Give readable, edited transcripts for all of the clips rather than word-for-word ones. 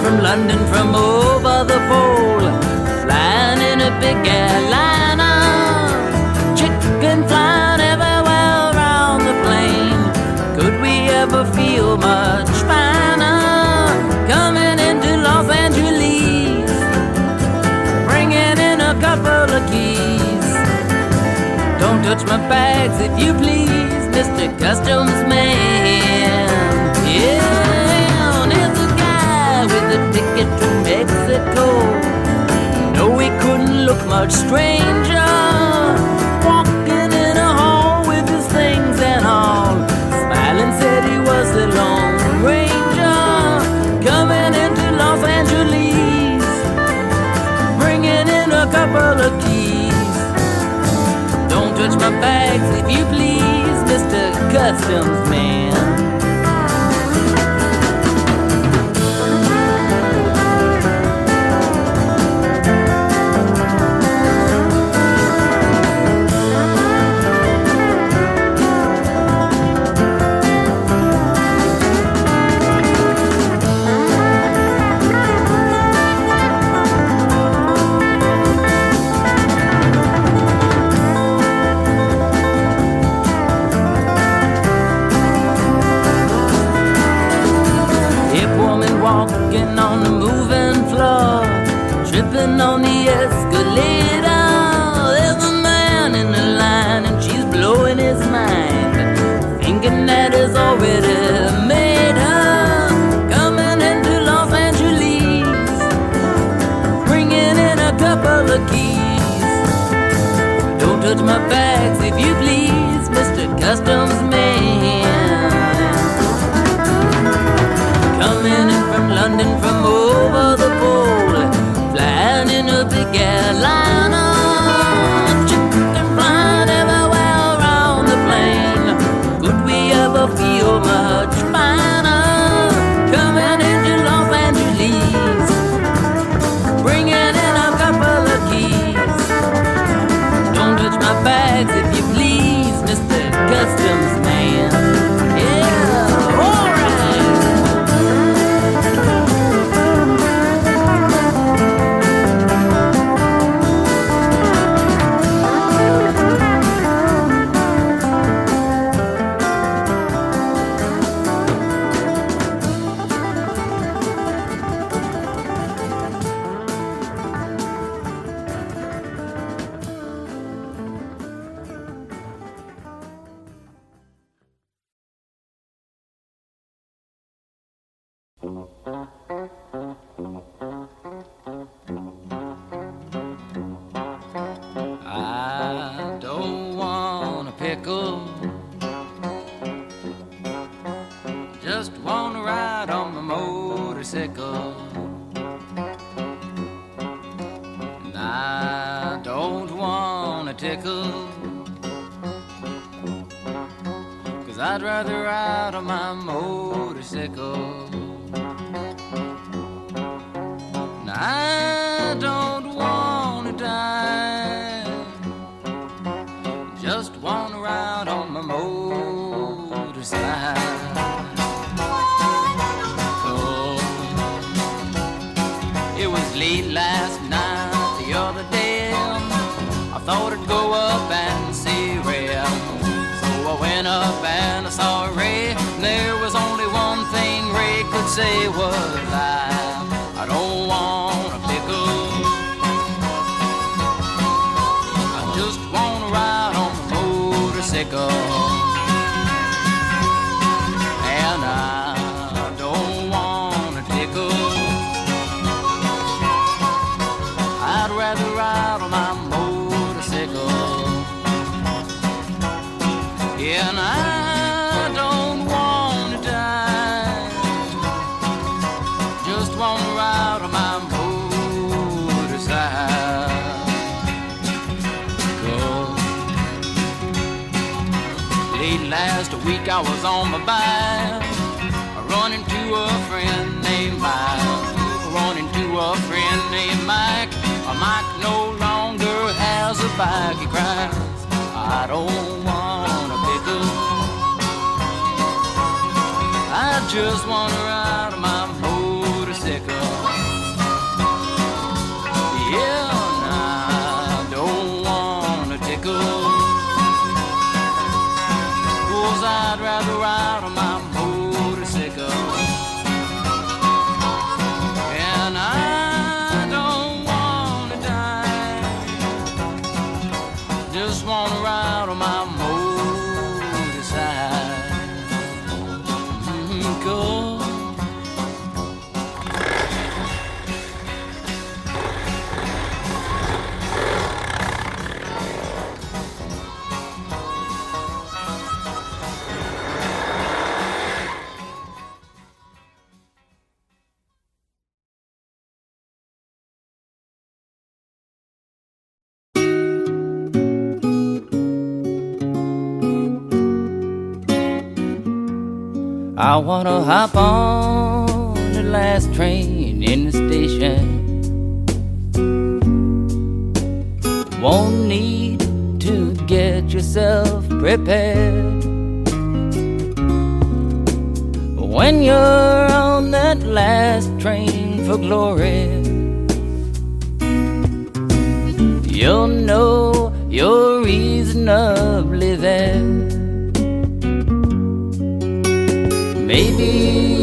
from London from over the pole, flying in a big airliner, chicken flying everywhere around the plane. Could we ever feel much finer coming into Los Angeles, bringing in a couple of keys? Don't touch my bags if you please, Mr. Customs Man. Yeah, there's a guy with a ticket to Mexico. No, he couldn't look much stranger, walking in a hall with his things and all, smiling said he was the Lone Ranger, coming into Los Angeles, bringing in a couple of keys. Don't touch my bags if you please, Mr. Customs Man. Walking on the moving floor, tripping on the escalator. There's a man in the line and she's blowing his mind, thinking that it's already made her, coming into Los Angeles, bringing in a couple of keys. Don't touch my bags if you please, Mr. Customs Man. Coming in from London from over the pole, flying in a big airliner, chicken flying everywhere around the plane. Could we ever feel much finer coming into Los Angeles, bringing in a couple of keys? Don't touch my bags if you please, Mr. Customs Man. Yeah, all right. I don't want a pickle, just want to ride on my motorcycle. And I don't want a tickle, 'cause I'd rather ride on my motorcycle. And I don't want to die, just want to ride on my motorcycle. It was late last night, the other day, I thought I'd go up and see Ray. So I went up and I saw Ray, and there was only one thing Ray could say was, I don't want a pickle, I just want to ride on my motorcycle. And I don't want a tickle, I'd rather ride on my motorcycle. Yeah, and I don't want to die, just want to ride on my motorcycle. Late last week I was on my bike, running to a friend named Mike, running to a friend named Mike. Mike no longer has a bike, he cries, I don't want a pickle, I just want to ride on my motorcycle. motorcycle. 'Cause I'd rather ride on my motorcycle. And I don't wanna die, just wanna ride on my motorcycle. I wanna hop on the last train in the station. Won't need to get yourself prepared. When you're on that last train for glory, you'll know you're reasonably there. Maybe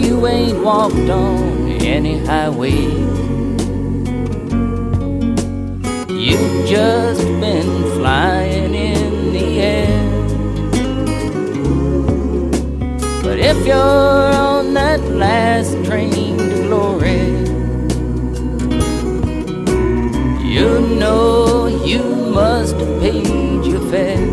you ain't walked on any highway, you've just been flying in the air. But if you're on that last train to glory, you know you must have paid your fare.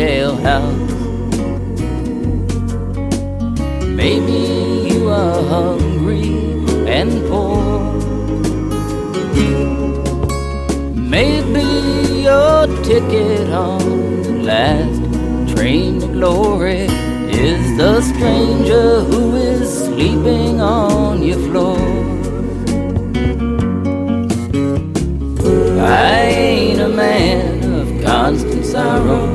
Jailhouse. Maybe you are hungry and poor. Maybe your ticket on the last train to glory is the stranger who is sleeping on your floor. I ain't a man of constant sorrow,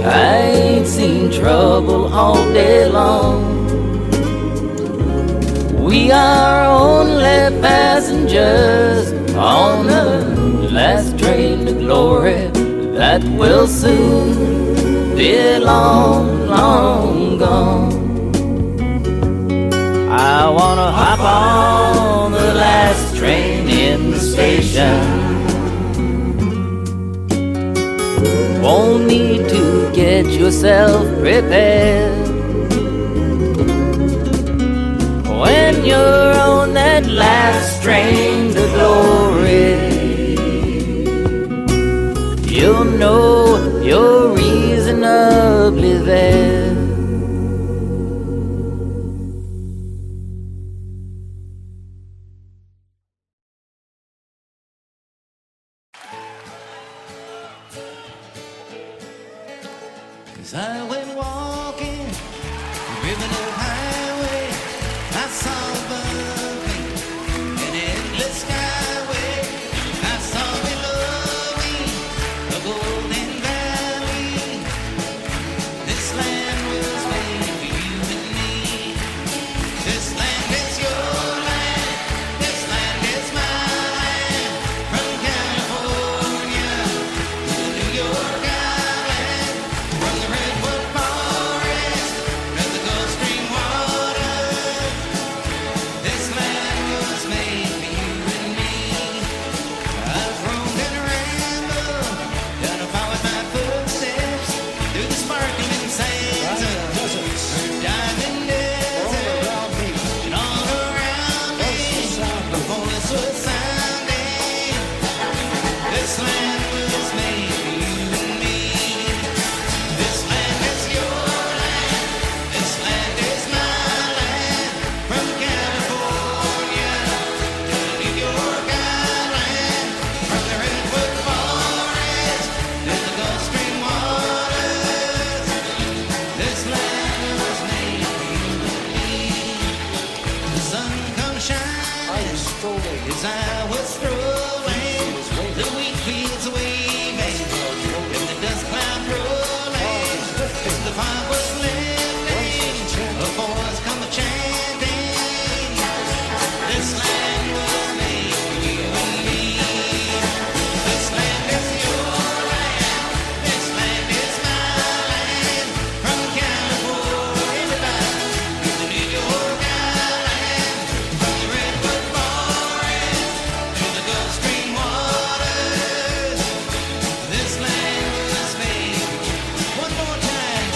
I ain't seen trouble all day long. We are only passengers on the last train to glory that will soon be long, long gone. I wanna hop on the last train in the station. Won't need to get yourself prepared. When you're on that last train to glory, you'll know you're reasonably there. I went walking, ribbon of highway. I saw above me an endless skyway. I saw below me a golden valley. This land was made for you and me. This land is your land. This land is my land. From California to New York Island, from the redwood shining as I was strolling. The wheat fields waving and the dust cloud rolling. As the fog was lifting, the boys come a chanting. This land was made for you and me. This land is your land. This land is my land. From California to the New York Island, from the redwood forest to the Gulf Stream waters. This land was made for you. One more time.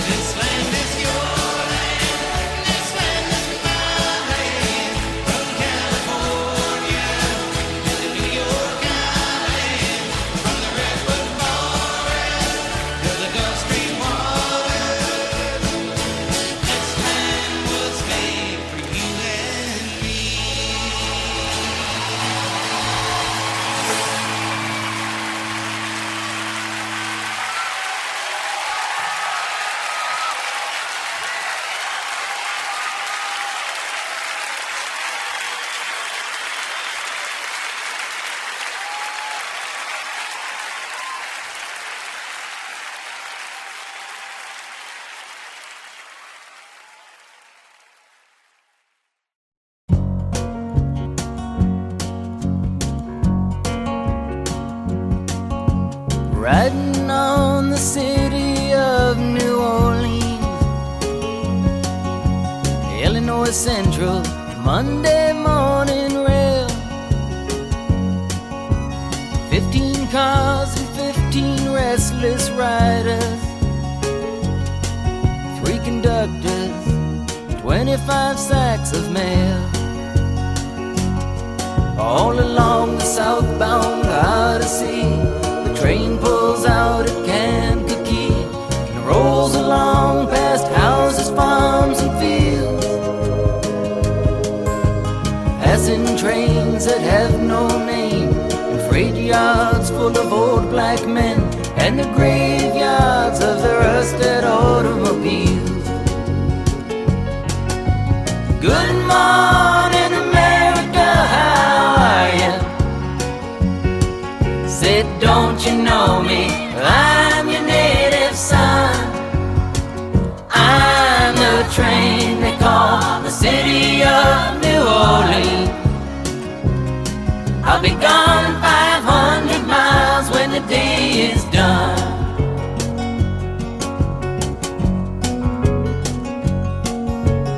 This land is your land. This land is my land. From California to the New York Island, from the redwood forest to the Gulf Stream waters. This land was made for you and me. Riding on the city of New Orleans, Illinois Central, Monday morning rail. 15 cars and 15 restless riders, 3 conductors, 25 sacks of mail. All along the southbound Odyssey, the train pulls out at Kankakee and rolls along past houses, farms, and fields, passing trains that have no name, and freight yards full of old black men, and the graveyards of the rusted automobiles. Good morning, America, how are you? Said, don't you know me? I'm your native son. I'm the train they call the city of New Orleans. I'll be gone 500 miles when the day is done.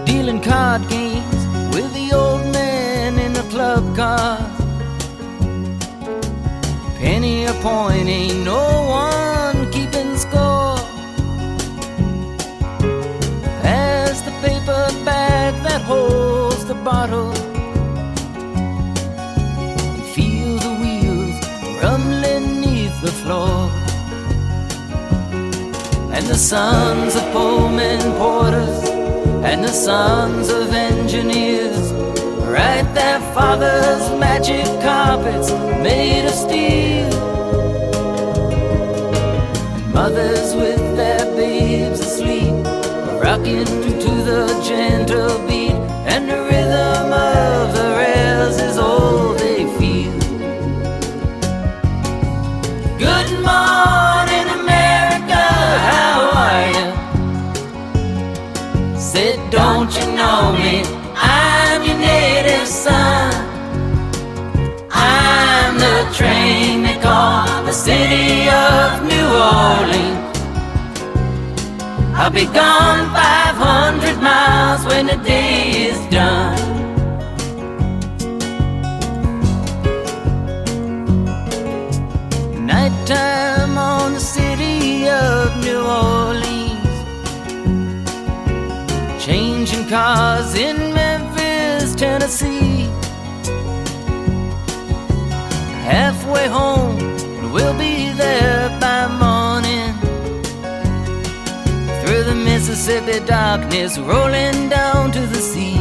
Dealing card games with the old man in the club car. Penny a point, ain't no one keeping score. Pass the paper bag that holds the bottle, and feel the wheels rumbling neath the floor. And the sons of Pullman porters and the sons of engineers write their fathers' magic carpets made of steel. Mothers with their babes asleep, rocking to the gentle beat, and the rhythm of the rails is all they feel. Good morning, America, how are you? Said, don't you know me? I'm your native son. I'm the train they call the city of New Orleans. I'll be gone 500 miles when the day is done. Nighttime on the city of New Orleans, changing cars in Memphis, Tennessee. Halfway home, and we'll be there by morning. Through the Mississippi darkness, rolling down to the sea.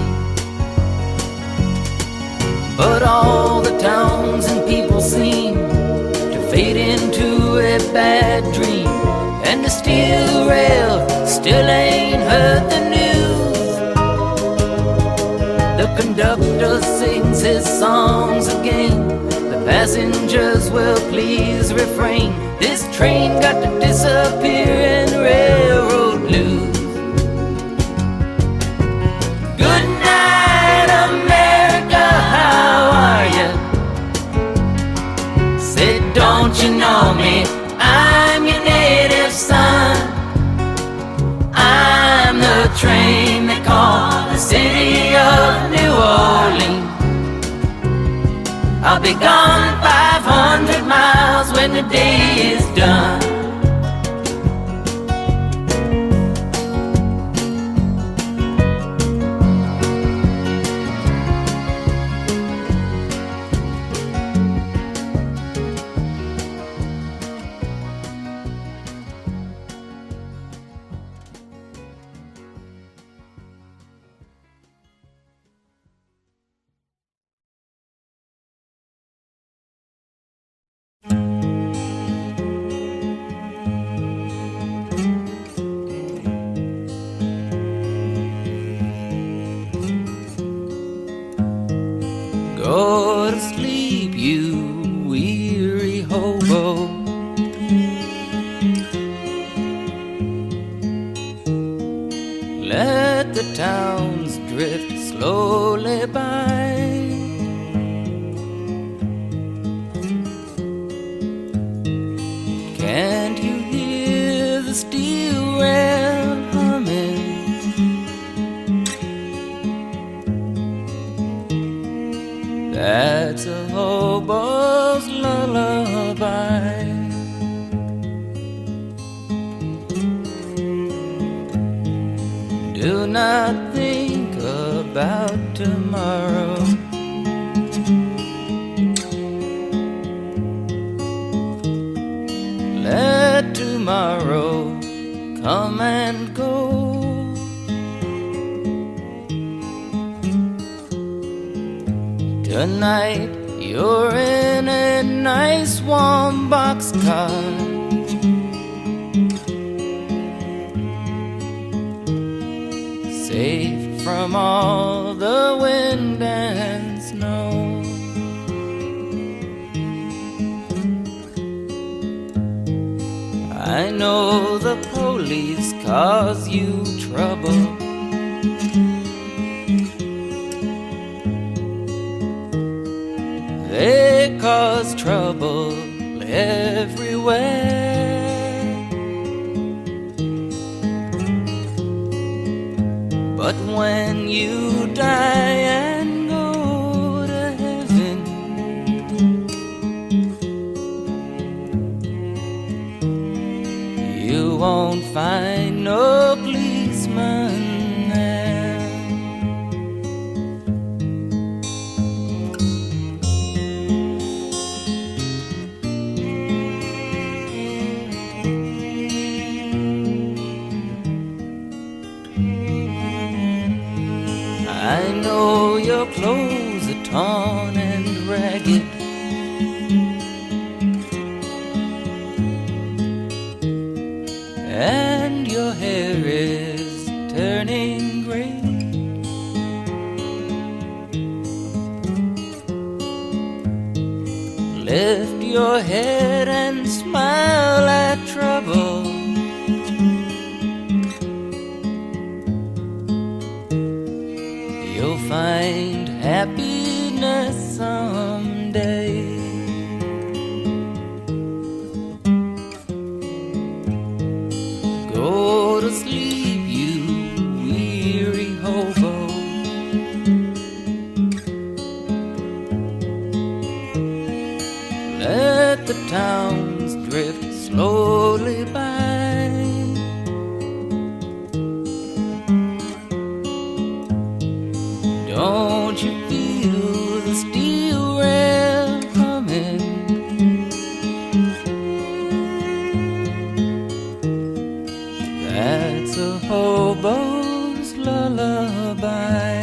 But all the towns and people seem to fade into a bad dream, and the steel rail still ain't heard the news. The conductor just sings his songs again. The passengers will please refrain. This train got to disappear in railroad blues. Good night, America, how are ya? Say, don't you know me? I'm your native son. I'm the train they call the city of New Orleans. I'll be gone 500 miles when the day is done. Go to sleep, you weary hobo. Let the towns drift slowly by. Can't you hear the steel rail humming? That's a hobo's lullaby. Do not think about tomorrow. Let tomorrow come and go. Tonight you're in a nice warm boxcar. Safe from all the wind and snow. I know the police cause you trouble. They cause trouble everywhere. But when you die and go to heaven, you won't find no policeman. I know your clothes are torn and ragged. And your hair is turning gray. Lift your head and smile at trouble. You'll find happiness someday. Go to sleep, you weary hobo. Let the towns drift slowly by. Don't you feel the steel rail humming? That's a hobo's lullaby.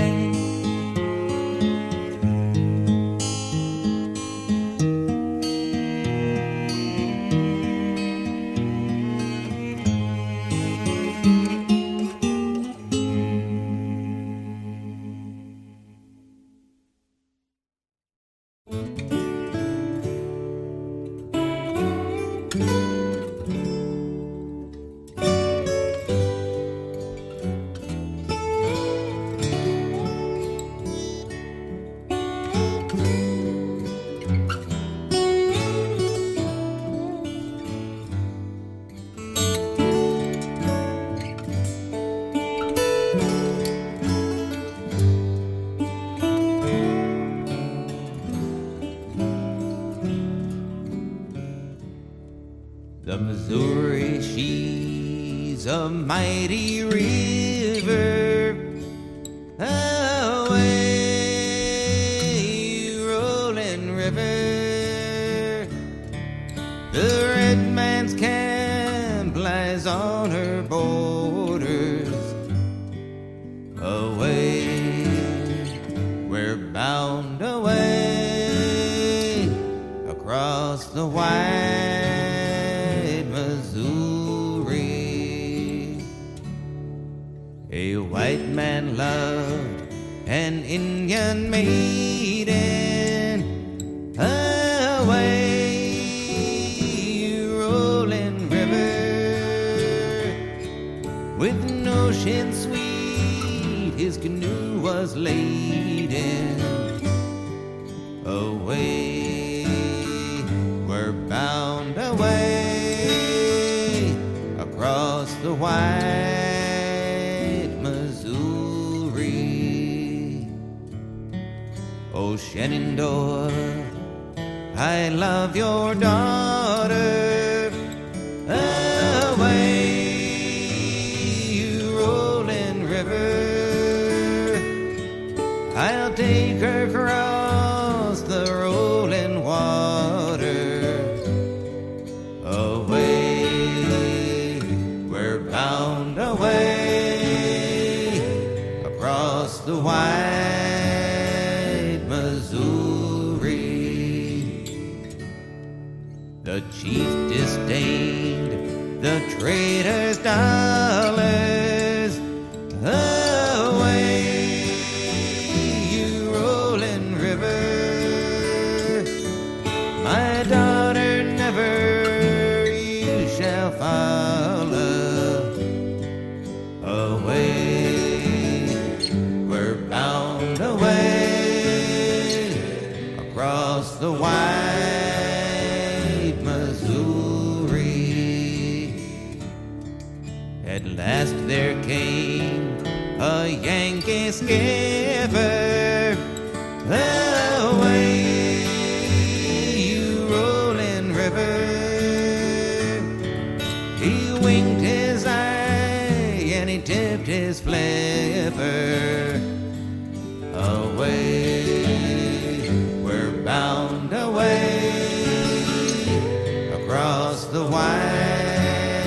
The Missouri, she's a mighty river, away rolling river. The red man's camp lies on her borders, away, we're bound away across the wide Missouri. A white man loved an Indian maiden, away rolling river. With an ocean sweet his canoe was laden, away we're bound away across the wide Missouri. Oh, Shenandoah, I love your daughter, away you rolling river. I'll take her across the rolling water, away we're bound away across the wide Missouri. The chief disdained the trader's dollars, away you rolling river. My daughter never you shall follow, away we're bound away across the wide Missouri. At last there came a Yankee skipper, away you rolling river. He winked his eye and he tipped his flipper, away we're bound away across the wide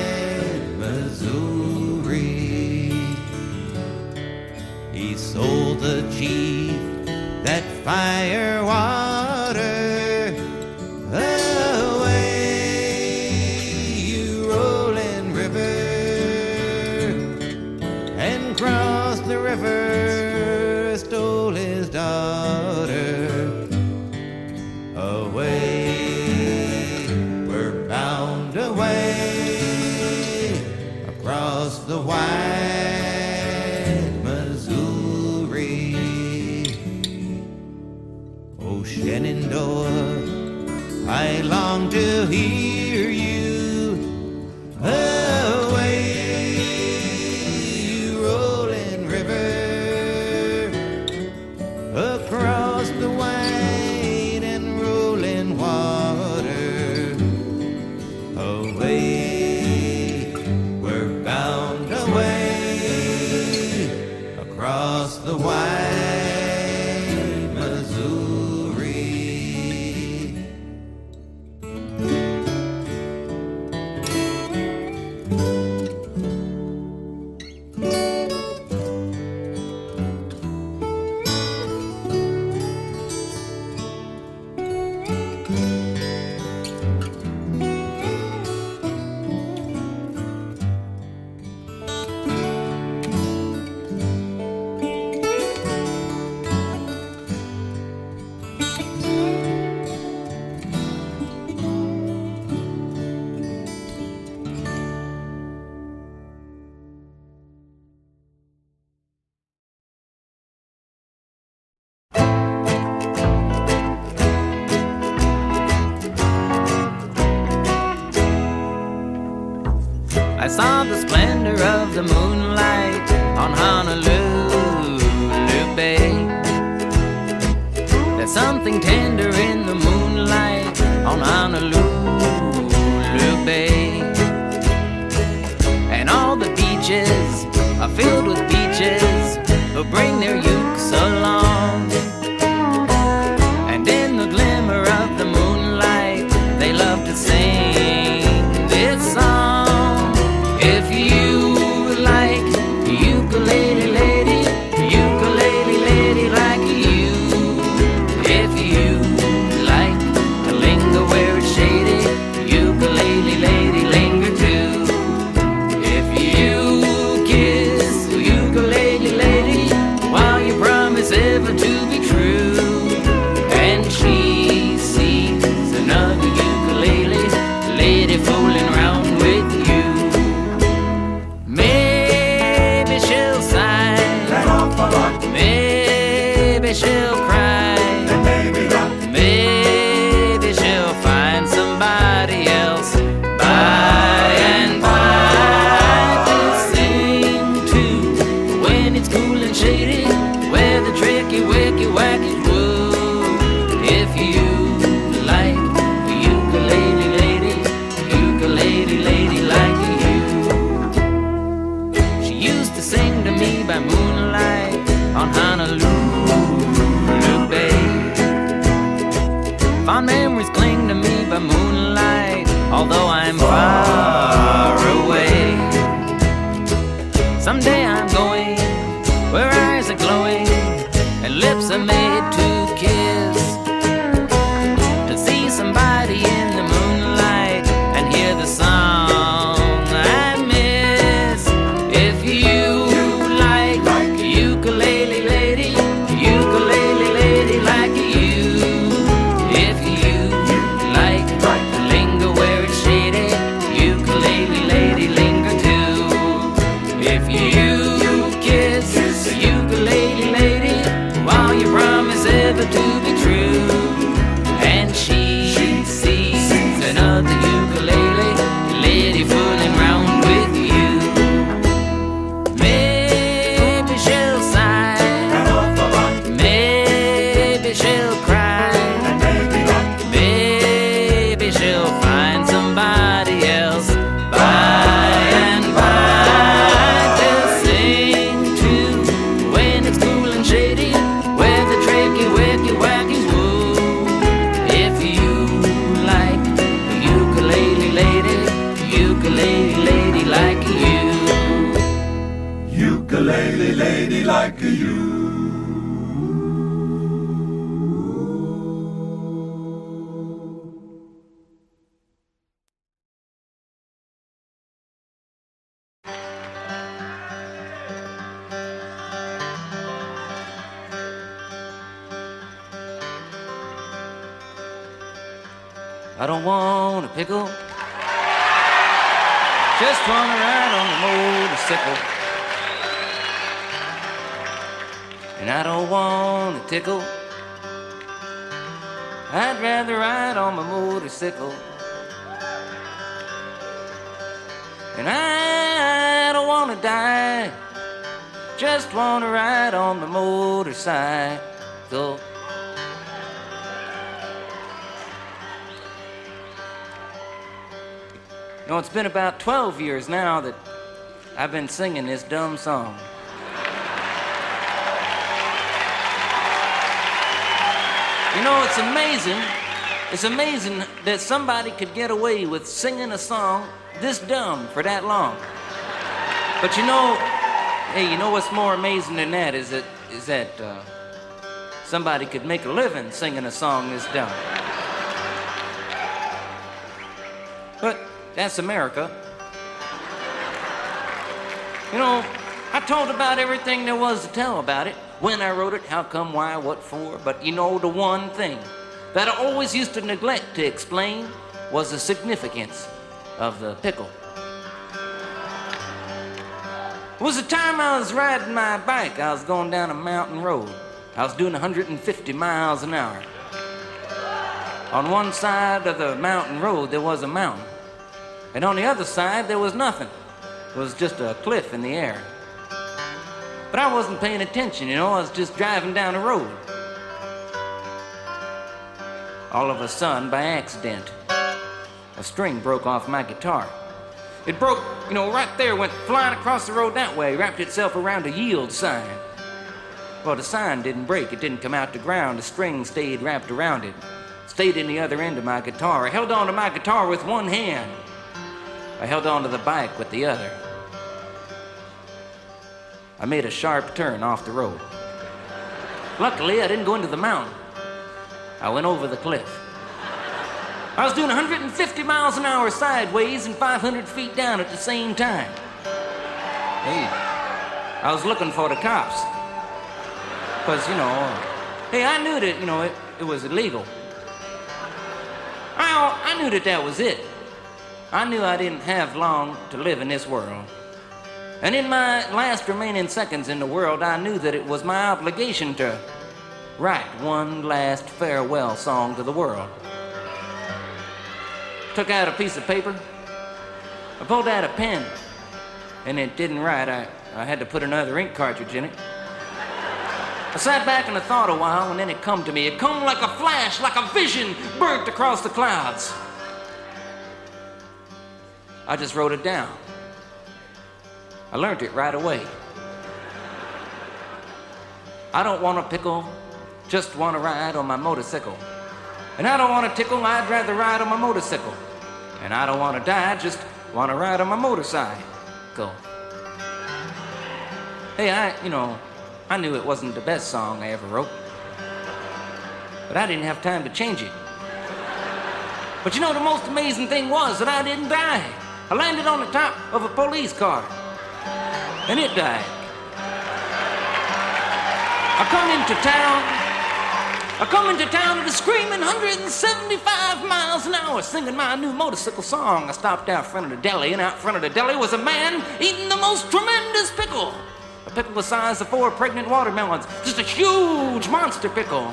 Missouri. He sold the chief that fire water, away you rolling river, and crossed the river, stole his daughter, away we're bound away across the wide Missouri. Oh, Shenandoah, I long to hear you, away you rolling river, across the wide and rolling water, away we're bound away across the wide Missouri. I saw the splendor of the moonlight on Honolulu Bay. There's something tender in the moonlight on Honolulu Bay. And all the beaches are filled with beaches who bring their ukes along. And in the glimmer of the moonlight, they love to sing this song. If you like ukulele lady, ukulele lady like you. If you like to linger where it's shady, ukulele lady linger too. If you kiss the ukulele lady while you promise ever to be true, and she sees another ukulele lady fooling around with you, maybe she'll sigh, maybe she'll cry, maybe she'll find somebody else by and by to sing to when it's cool and shady, where the tricky wicky wackies woo. If you like the ukulele lady like you. She used to sing to me by moonlight on Honolulu Bay. Fond memories cling to me by moonlight, although I'm far away. Someday I'm going where eyes are glowing and lips are made to kiss, to see somebody in the moonlight and hear the song I miss. If you like ukulele lady like you. If you like to linger where it's shady, ukulele lady linger too. If you kiss the ukulele lady while you promise ever to be true, and she sees another ukulele lady fooling round with you, maybe she'll sigh, maybe she'll cry, maybe she'll find somebody else by and by to sing to when it's cool and shady, where the tricky wicky wackies woo. If you like the ukulele lady like you. Ukulele lady like you. I don't want a pickle, just wanna ride on the motorcycle. And I don't want a tickle, I'd rather ride on my motorcycle. And I don't wanna die, just wanna ride on the motorcycle. You know, it's been about 12 years now that I've been singing this dumb song. You know, it's amazing. It's amazing that somebody could get away with singing a song this dumb for that long. But you know, hey, you know what's more amazing than that is that somebody could make a living singing a song this dumb. But that's America. You know, I told about everything there was to tell about it. When I wrote it, how come, why, what for. But you know, the one thing that I always used to neglect to explain was the significance of the pickle. It was the time I was riding my bike. I was going down a mountain road. I was doing 150 miles an hour. On one side of the mountain road, there was a mountain. And on the other side, there was nothing. was just a cliff in the air. But I wasn't paying attention, I was just driving down the road. All of a sudden, by accident, a string broke off my guitar. It broke, right there, went flying across the road that way, wrapped itself around a yield sign. Well, the sign didn't break, it didn't come out the ground, the string stayed wrapped around it, stayed in the other end of my guitar. I held on to my guitar with one hand. I held on to the bike with the other. I made a sharp turn off the road. Luckily, I didn't go into the mountain. I went over the cliff. I was doing 150 miles an hour sideways and 500 feet down at the same time. Hey, I was looking for the cops. Because, I knew that, it was illegal. I knew that was it. I knew I didn't have long to live in this world. And in my last remaining seconds in the world, I knew that it was my obligation to write one last farewell song to the world. Took out a piece of paper, I pulled out a pen, and it didn't write. I had to put another ink cartridge in it. I sat back and I thought a while, and then it come to me. It come like a flash, like a vision, burnt across the clouds. I just wrote it down. I learned it right away. I don't want a pickle, just want to ride on my motorcycle. And I don't want to tickle, I'd rather ride on my motorcycle. And I don't want to die, just want to ride on my motorcycle. Hey, I knew it wasn't the best song I ever wrote. But I didn't have time to change it. But the most amazing thing was that I didn't die. I landed on the top of a police car. And it died. I come into town at a screaming 175 miles an hour, singing my new motorcycle song. I stopped out front of the deli, and out front of the deli was a man eating the most tremendous pickle. A pickle the size of 4 pregnant watermelons. Just a huge monster pickle.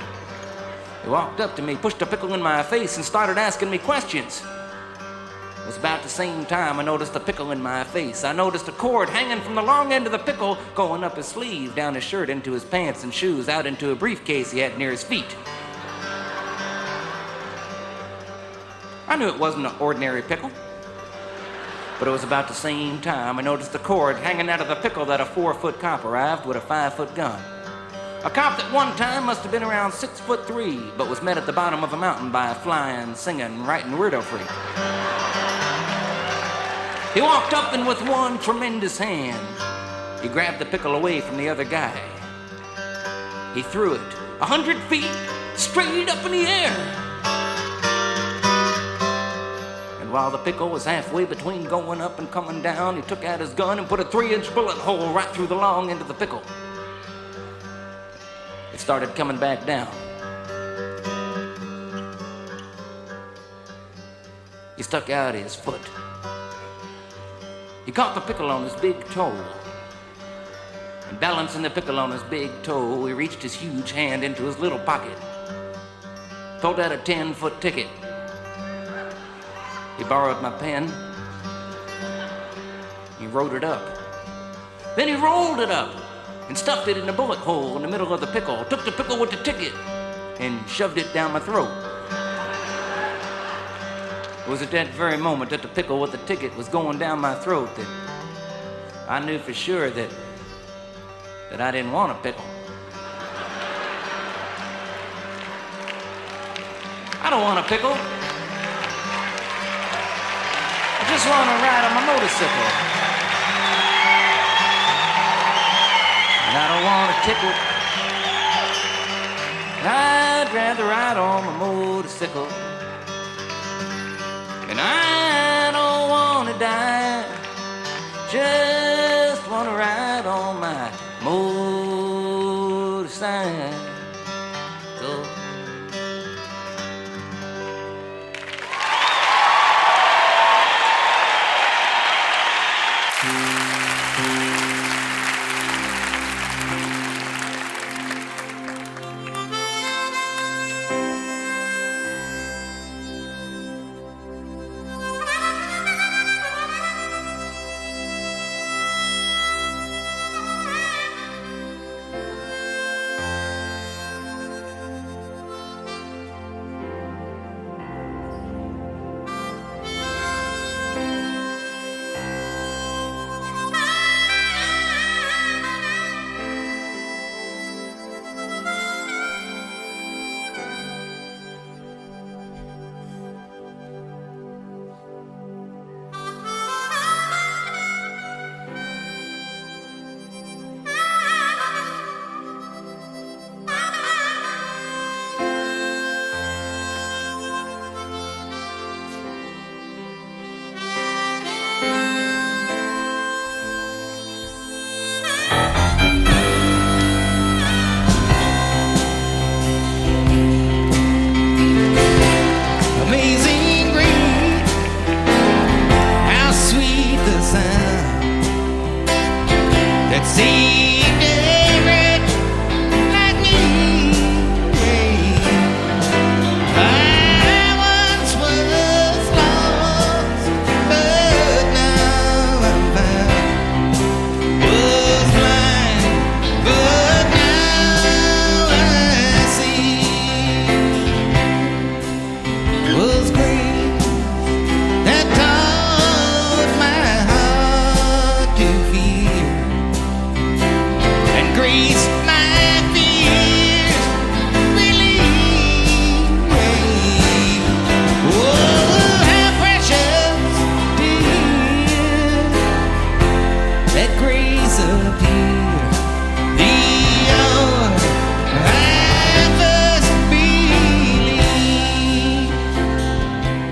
He walked up to me, pushed a pickle in my face, and started asking me questions. It was about the same time I noticed a pickle in my face. I noticed a cord hanging from the long end of the pickle going up his sleeve, down his shirt, into his pants and shoes, out into a briefcase he had near his feet. I knew it wasn't an ordinary pickle. But it was about the same time I noticed the cord hanging out of the pickle that a 4-foot cop arrived with a 5-foot gun. A cop that one time must have been around 6'3", but was met at the bottom of a mountain by a flying, singing, writing weirdo freak. He walked up and with one tremendous hand, he grabbed the pickle away from the other guy. He threw it 100 feet straight up in the air. And while the pickle was halfway between going up and coming down, he took out his gun and put a 3-inch bullet hole right through the long end of the pickle. It started coming back down. He stuck out his foot. He caught the pickle on his big toe. And balancing the pickle on his big toe, he reached his huge hand into his little pocket. Pulled out a 10-foot ticket. He borrowed my pen. He wrote it up. Then he rolled it up and stuffed it in a bullet hole in the middle of the pickle. Took the pickle with the ticket and shoved it down my throat. It was at that very moment that the pickle with the ticket was going down my throat that I knew for sure that I didn't want a pickle. I don't want a pickle. I just want to ride on my motorcycle. And I don't want a tickle. I'd rather ride on my motorcycle. And I don't want to die, just want to ride on my motorcycle.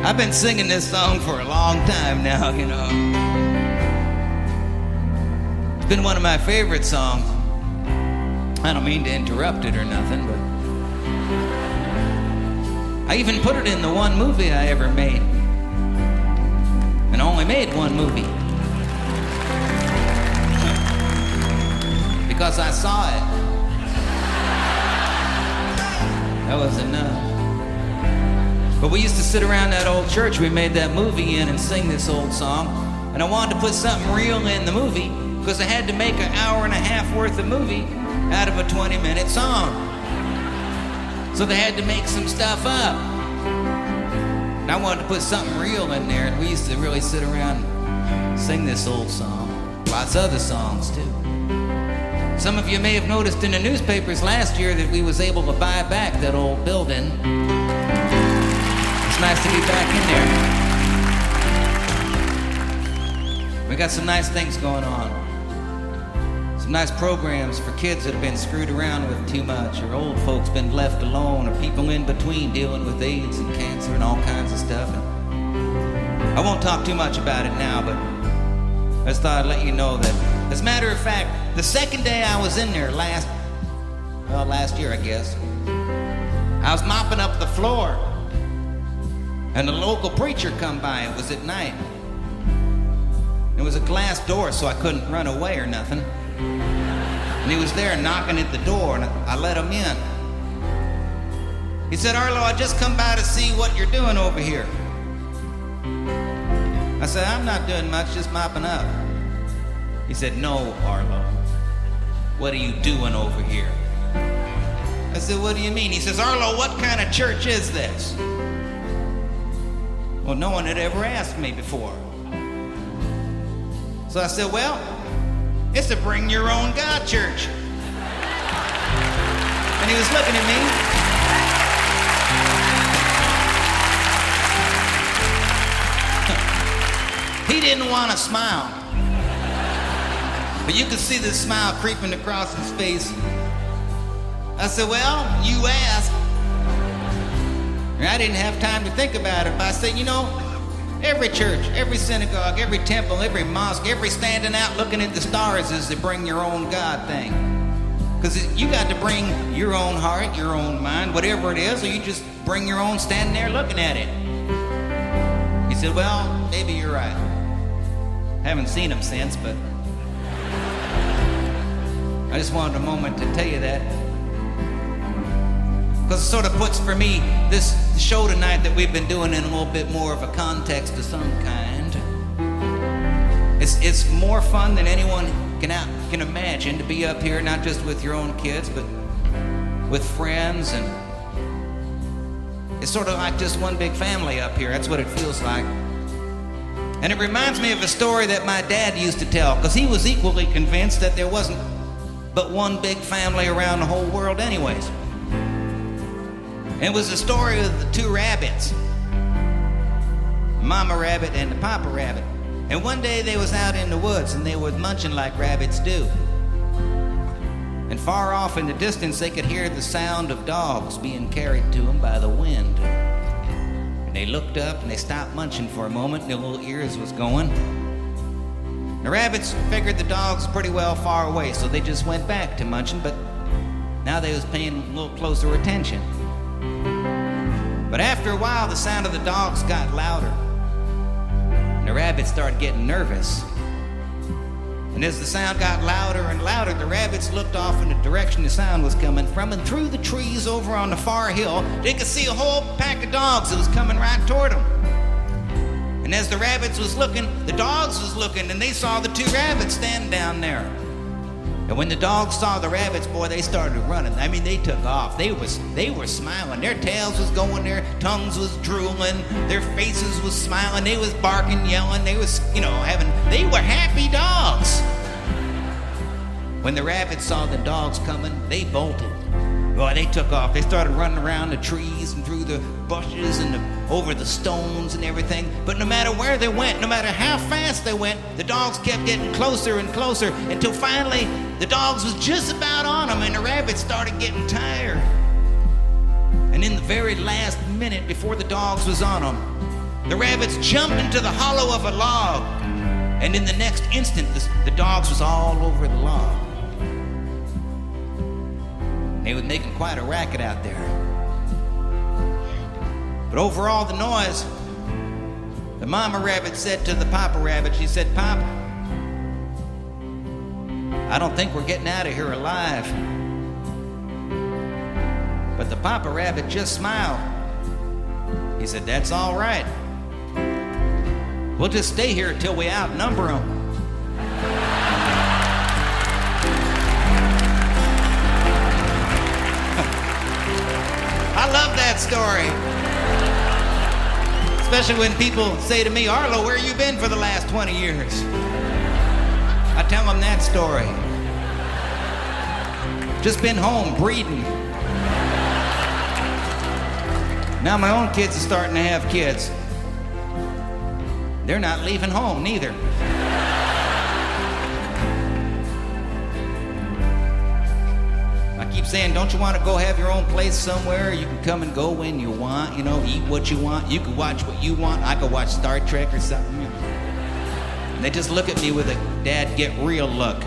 I've been singing this song for a long time now, you know. It's been one of my favorite songs. I don't mean to interrupt it or nothing, but I even put it in the one movie I ever made. And I only made one movie. Because I saw it. That was enough. But we used to sit around that old church we made that movie in and sing this old song. And I wanted to put something real in the movie because I had to make an hour and a half worth of movie out of a 20-minute song. So they had to make some stuff up. And I wanted to put something real in there, and we used to really sit around and sing this old song. Lots of other songs, too. Some of you may have noticed in the newspapers last year that we was able to buy back that old building. It's nice to be back in there. We got some nice things going on. Some nice programs for kids that have been screwed around with too much, or old folks been left alone, or people in between dealing with AIDS and cancer and all kinds of stuff. And I won't talk too much about it now, but I just thought I'd let you know that, as a matter of fact, the second day I was in there last year, I guess, I was mopping up the floor, and the local preacher come by. It was at night. It was a glass door, so I couldn't run away or nothing. And he was there knocking at the door, and I let him in. He said, "Arlo, I just come by to see what you're doing over here." I said, "I'm not doing much, just mopping up." He said, "No, Arlo. What are you doing over here?" I said, "What do you mean?" He says, "Arlo, what kind of church is this?" Well, no one had ever asked me before. So I said, "Well, it's a bring your own God church." And he was looking at me. He didn't want to smile. But you could see the smile creeping across his face. I said, "Well, you asked." And I didn't have time to think about it, but I said, "You know, every church, every synagogue, every temple, every mosque, every standing out looking at the stars is the bring your own God thing. Because you got to bring your own heart, your own mind, whatever it is, or you just bring your own standing there looking at it." He said, "Well, maybe you're right. Haven't seen him since, but I just wanted a moment to tell you that. Because it sort of puts for me this show tonight that we've been doing in a little bit more of a context of some kind. It's more fun than anyone can imagine to be up here, not just with your own kids, but with friends. And it's sort of like just one big family up here. That's what it feels like. And it reminds me of a story that my dad used to tell, because he was equally convinced that there wasn't but one big family around the whole world anyways. And it was the story of the two rabbits, the mama rabbit and the papa rabbit. And one day they was out in the woods and they were munching like rabbits do. And far off in the distance they could hear the sound of dogs being carried to them by the wind. And they looked up and they stopped munching for a moment, and their little ears was going. The rabbits figured the dogs pretty well far away, so they just went back to munching, but now they was paying a little closer attention. But after a while, the sound of the dogs got louder, and the rabbits started getting nervous. And And as the sound got louder and louder, the rabbits looked off in the direction the sound was coming from, and through the trees over on the far hill, they could see a whole pack of dogs that was coming right toward them. And as the rabbits was looking, the dogs was looking, and they saw the two rabbits standing down there. And when the dogs saw the rabbits, boy, they started running. I mean, they took off. They were smiling. Their tails was going, their tongues was drooling, their faces was smiling. They was barking, yelling. They was, they were happy dogs. When the rabbits saw the dogs coming, they bolted. Boy, they took off. They started running around the trees and through the bushes and over the stones and everything. But no matter where they went, no matter how fast they went, the dogs kept getting closer and closer until finally the dogs was just about on them and the rabbits started getting tired. And in the very last minute before the dogs was on them, the rabbits jumped into the hollow of a log. And in the next instant, the dogs was all over the log. They were making quite a racket out there. But over all the noise, the mama rabbit said to the papa rabbit, she said, "Pop, I don't think we're getting out of here alive." But the papa rabbit just smiled. He said, "That's all right. We'll just stay here until we outnumber them." I love that story. Especially when people say to me, "Arlo, where you been for the last 20 years? I tell them that story. Just been home breeding. Now my own kids are starting to have kids. They're not leaving home neither. I keep saying, don't you want to go have your own place somewhere? You can come and go when you want, eat what you want. You can watch what you want. I could watch Star Trek or something. And they just look at me with a "Dad, get real" look.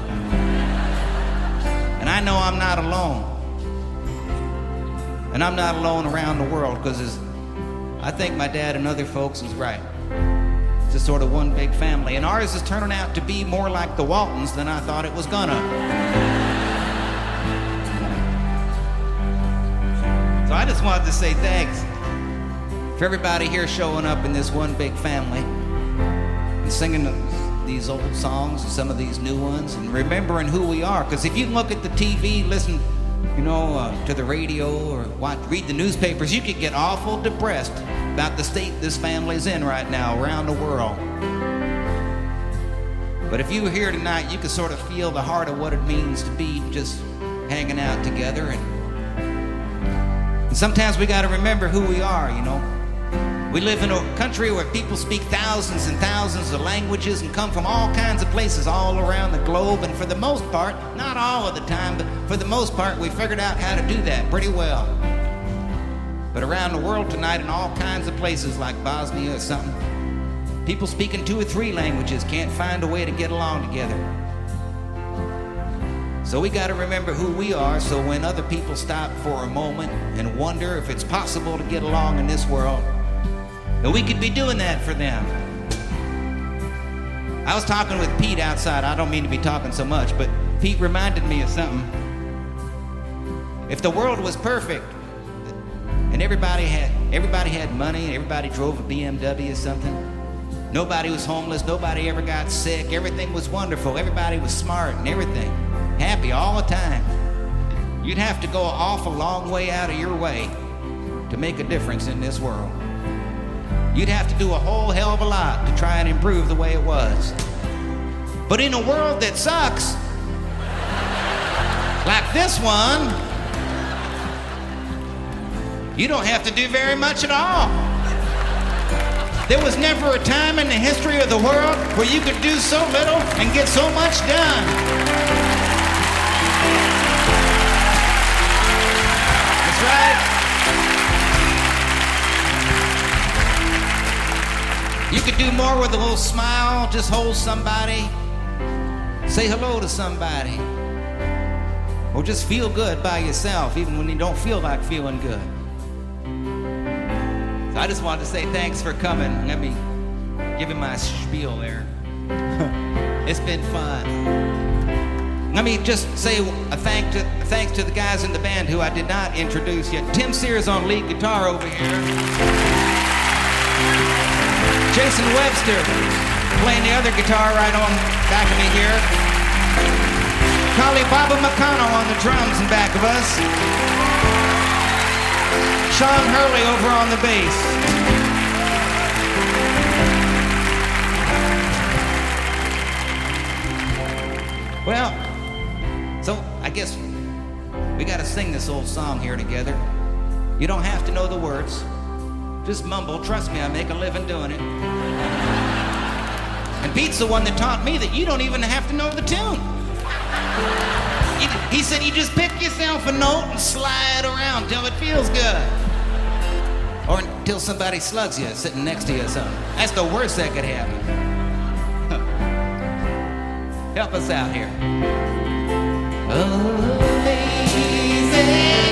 And I know I'm not alone. And I'm not alone around the world, because I think my dad and other folks is right. It's just sort of one big family. And ours is turning out to be more like the Waltons than I thought it was gonna. So I just wanted to say thanks for everybody here showing up in this one big family and singing these old songs and some of these new ones and remembering who we are. Because if you look at the TV, listen, to the radio or read the newspapers, you could get awful depressed about the state this family's in right now around the world. But if you were here tonight, you could sort of feel the heart of what it means to be just hanging out together. And sometimes we got to remember who we are, We live in a country where people speak thousands and thousands of languages and come from all kinds of places all around the globe. And for the most part, not all of the time, but for the most part, we figured out how to do that pretty well. But around the world tonight, in all kinds of places like Bosnia or something, people speaking 2 or 3 languages can't find a way to get along together. So we got to remember who we are, so when other people stop for a moment and wonder if it's possible to get along in this world, that we could be doing that for them. I was talking with Pete outside. I don't mean to be talking so much, but Pete reminded me of something. If the world was perfect and everybody had money and everybody drove a BMW or something, nobody was homeless, nobody ever got sick, everything was wonderful, everybody was smart and everything, happy all the time, you'd have to go an awful long way out of your way to make a difference in this world. You'd have to do a whole hell of a lot to try and improve the way it was. But in a world that sucks, like this one, you don't have to do very much at all. There was never a time in the history of the world where you could do so little and get so much done. That's right. You could do more with a little smile, just hold somebody, say hello to somebody, or just feel good by yourself, even when you don't feel like feeling good. So I just wanted to say thanks for coming. Let me give him my spiel there. It's been fun. Let me just say a thanks to the guys in the band who I did not introduce yet. Tim Sears on lead guitar over here. Jason Webster playing the other guitar right on back of me here. Collie Baba McConnell on the drums in back of us. Sean Hurley over on the bass. Well, so I guess we gotta sing this old song here together. You don't have to know the words. Just mumble. Trust me, I make a living doing it. And Pete's the one that taught me that you don't even have to know the tune. He said you just pick yourself a note and slide around till it feels good. Or until somebody slugs you sitting next to you or something. That's the worst that could happen. Help us out here. Amazing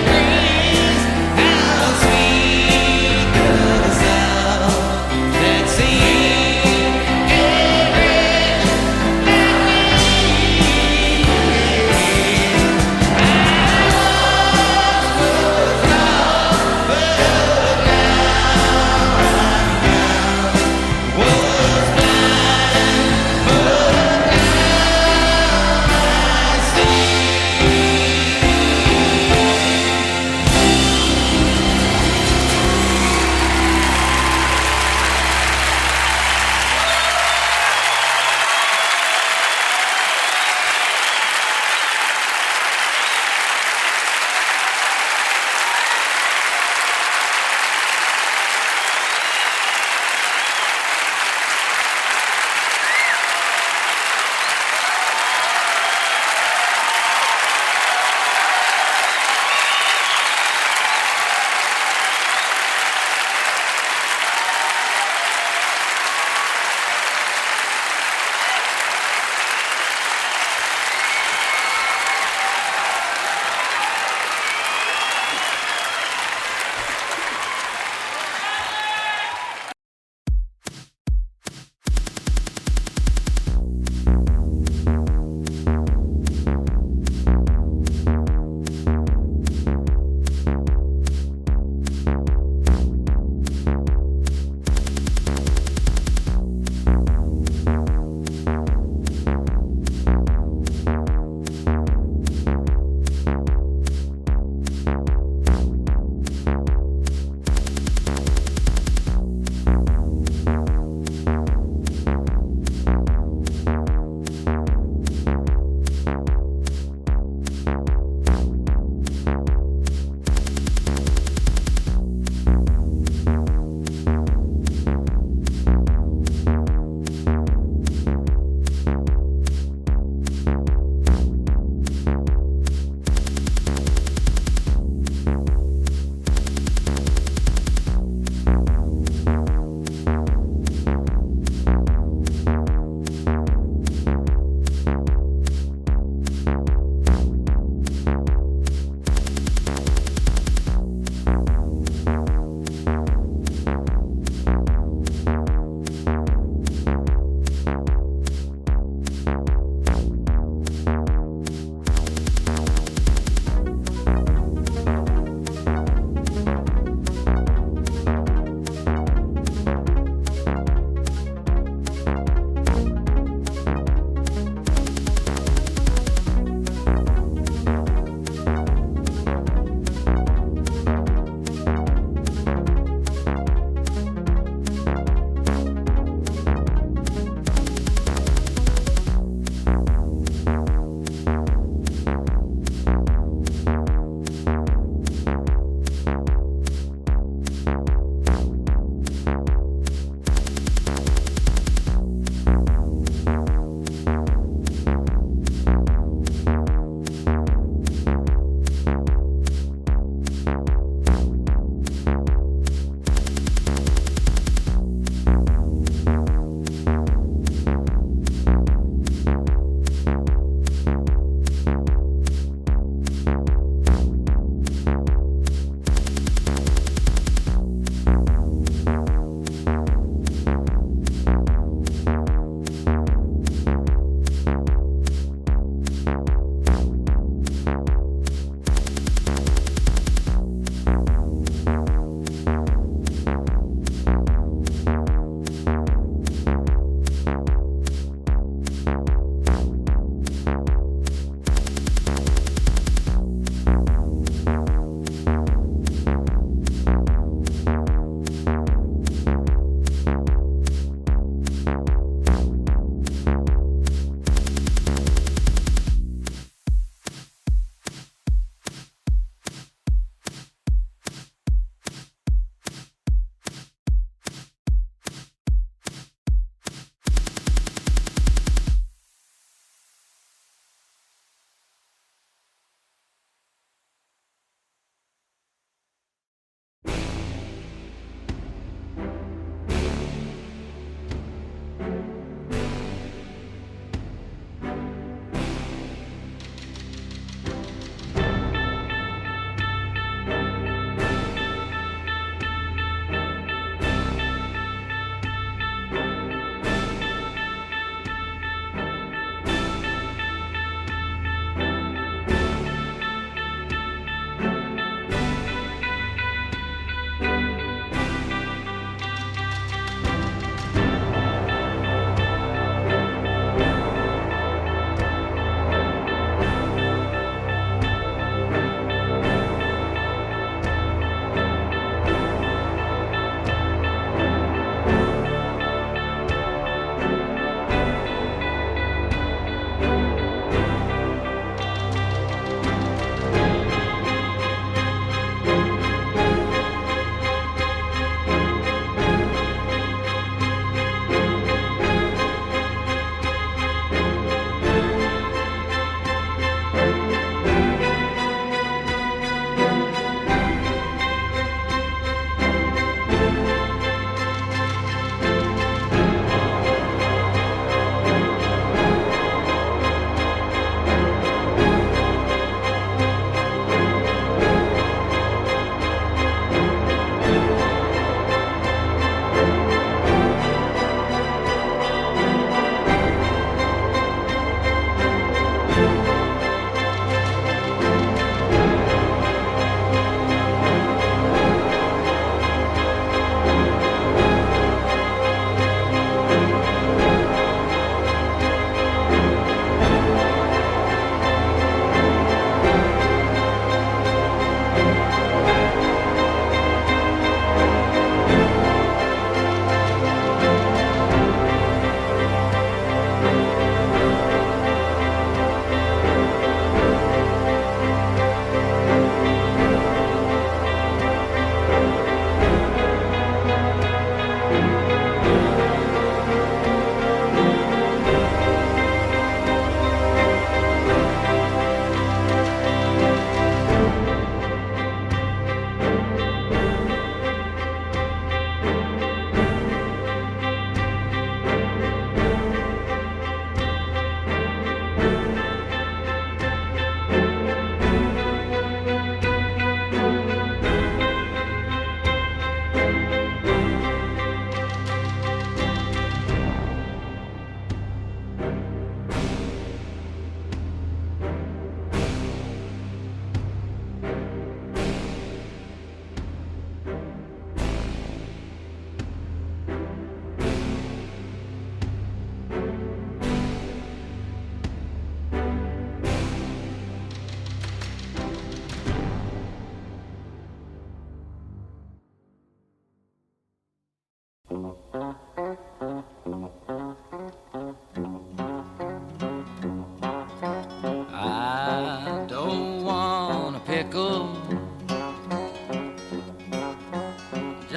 grace, how sweet the sound that saved a wretch like me. I was lost, but now I'm found. Was blind, but now I see.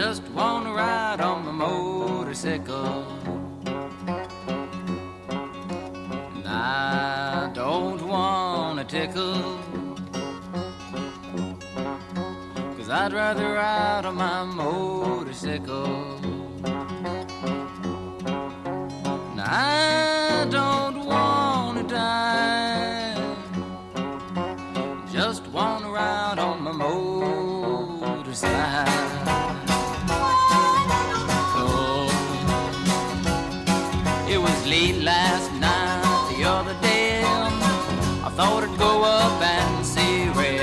just wanna ride on my motorcycle. And I don't wanna tickle, 'cause I'd rather ride on my motorcycle. And I don't wanna die, just wanna ride on my motorcycle. It was late last night, the other day, I thought I'd go up and see Ray.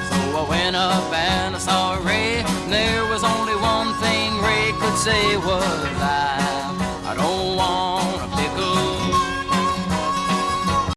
So I went up and I saw Ray, and there was only one thing Ray could say was I